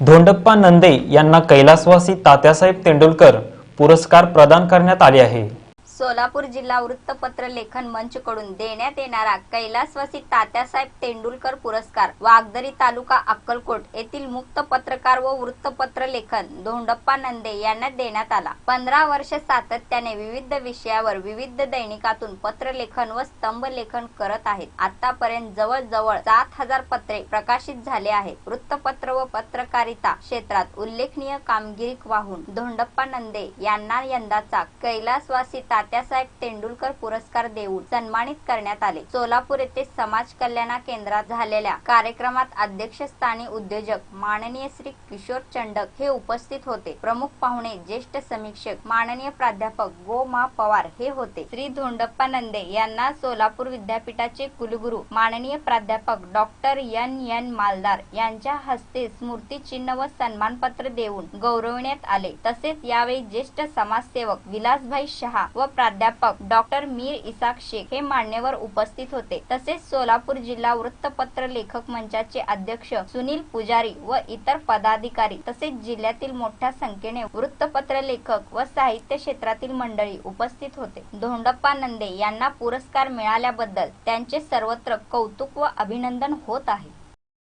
धोंडप्पा नंदे यांना कैलासवासी तात्यासाहेब तेंडुलकर पुरस्कार प्रदान करण्यात आले आहे। सोलापूर जिल्हा वृत्तपत्र लेखन मंच कडून देण्यात येणारा कैलासवासी तात्यासाहेब तेंडुलकर पुरस्कार वागदरी तालुका अक्कलकोट येथील मुक्त पत्रकार व वृत्तपत्र लेखन धोंडप्पा नंदे यांना देण्यात आला। 15 वर्ष सातत्याने विविध विषयावर विविध दैनिकातून पत्रलेखन व स्तंभ लेखन करत आहेत। आतापर्यंत जवळजवळ 7000 पत्रे प्रकाशित झाले आहेत। वृत्तपत्र व पत्रकारिता क्षेत्रात उल्लेखनीय कामगिरी वाहून धोंडप्पा नंदे यांना यंदाचा कैलासवासी तात्यासाहेब तेंडुलकर पुरस्कार देऊन सन्मानित करण्यात आले। सोलापूर येथे समाज कल्याण केंद्रात झालेल्या कार्यक्रमात अध्यक्षस्थानी उद्योजक माननीय श्री किशोर चंडक हे उपस्थित होते। प्रमुख पाहुणे ज्येष्ठ समीक्षक माननीय प्राध्यापक गो मा पवार हे होते। श्री धोंडप्पा नंदे यांना सोलापूर विद्यापीठाचे कुलगुरू माननीय प्राध्यापक डॉक्टर एन मालदार यांच्या हस्ते स्मृती चिन्ह व सन्मानपत्र देऊन गौरविण्यात आले। तसेच यावेळी ज्येष्ठ समाजसेवक विलासभाई शहा व प्राध्यापक डॉक्टर मीर इसाक शेख हे मान्यवर उपस्थित होते। तसेच सोलापूर जिल्हा वृत्तपत्र लेखक मंचाचे अध्यक्ष सुनील पुजारी व इतर पदाधिकारी तसेच जिल्ह्यातील मोठ्या संख्येने वृत्तपत्र लेखक व साहित्य क्षेत्रातील मंडळी उपस्थित होते। धोंडप्पा नंदे यांना पुरस्कार मिळाल्याबद्दल त्यांचे सर्वत्र कौतुक व अभिनंदन होत आहे।